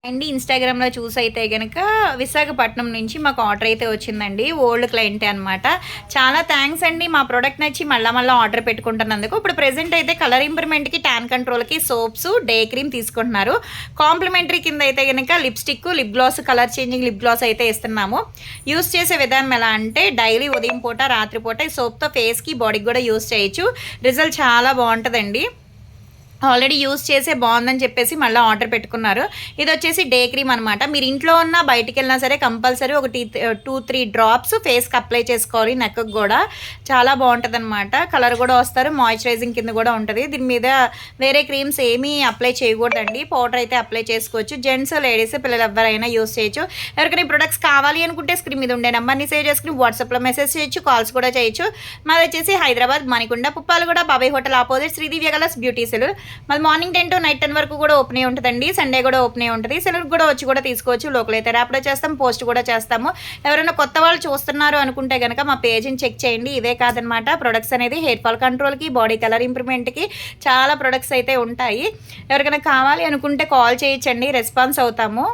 అండి ఇన్‌స్టాగ్రామ్‌లో చూసైతే గనక విశాఖపట్నం నుంచి మాకు ఆర్డర్ అయితే వచ్చిందండి. ఓల్డ్ క్లయింటే అనమాట. చాలా థాంక్స్ అండి. మా ప్రొడక్ట్ నచ్చి మళ్ళా ఆర్డర్ పెట్టుకుంటున్నందుకు. ఇప్పుడు ప్రెజెంట్ అయితే కలర్ ఇంప్రూవ్‌మెంట్‌కి, టాన్ కంట్రోల్‌కి సోప్స్, డే క్రీమ్ తీసుకుంటున్నారు. కాంప్లిమెంటరీ కింద అయితే గనక lipstick, lip gloss, colour changing lip gloss అయితే ఇస్తున్నాము. యూజ్ చేసే విధానం ఎలా అంటే డైలీ ఉదయం పూట, రాత్రి పూట ఈ సోప్‌తో ఫేస్‌కి, బాడీకి కూడా యూజ్ చేయొచ్చు. రిజల్ట్ చాలా బావుంటదండి. ఆల్రెడీ యూజ్ చేసే బాగుందని చెప్పేసి మళ్ళీ ఆర్డర్ పెట్టుకున్నారు. ఇది వచ్చేసి డే క్రీమ్ అనమాట. మీరు ఇంట్లో ఉన్నా బయటికెళ్ళినా సరే కంపల్సరీ ఒక 2-3 డ్రాప్స్ ఫేస్‌కి అప్లై చేసుకోవాలి. నెక్‌కి కూడా చాలా బాగుంటదనమాట. కలర్ కూడా వస్తారు. మాయిశ్చరైజింగ్ కింద కూడా ఉంటది. దీని మీద వేరే క్రీమ్స్ ఏమీ అప్లై చేయకూడదండి. పౌడర్ అయితే అప్లై చేసుకోవచ్చు. జెంట్స్, లేడీస్, పిల్లలు ఎవరైనా యూజ్ చేయొచ్చు. ఎవరికైనా ఈ ప్రొడక్ట్స్ కావాలి అనుకుంటే స్క్రీన్ మీద ఉండే నెంబర్ని సేవ్ చేసుకుని వాట్సాప్లో మెసేజ్ చేయొచ్చు, కాల్స్ కూడా చేయొచ్చు. మాది వచ్చేసి Hyderabad Manikonda, Puppalaguda, Babai hotel opposite Sridivya colours beauty salon. మళ్ళీ మార్నింగ్ 10 to నైట్ 10 వరకు కూడా ఓపెన్ అయి ఉంటుందండి. సండే కూడా ఓపెన్ అయి ఉంటుంది. సెలవుకి కూడా వచ్చి కూడా తీసుకోవచ్చు. లోకల్ అయితే ర్యాపిడో చేస్తాం, పోస్ట్ కూడా చేస్తాము. ఎవరైనా కొత్త వాళ్ళు చూస్తున్నారు అనుకుంటే కనుక మా పేజ్ని చెక్ చేయండి. ఇదే కాదనమాట, ప్రొడక్ట్స్ అనేది హెయిర్ ఫాల్ కంట్రోల్కి, బాడీ కలర్ ఇంప్రూవ్మెంట్కి చాలా ప్రొడక్ట్స్ అయితే ఉంటాయి. ఎవరికైనా కావాలి అనుకుంటే కాల్ చేయొచ్చండి, రెస్పాన్స్ అవుతాము.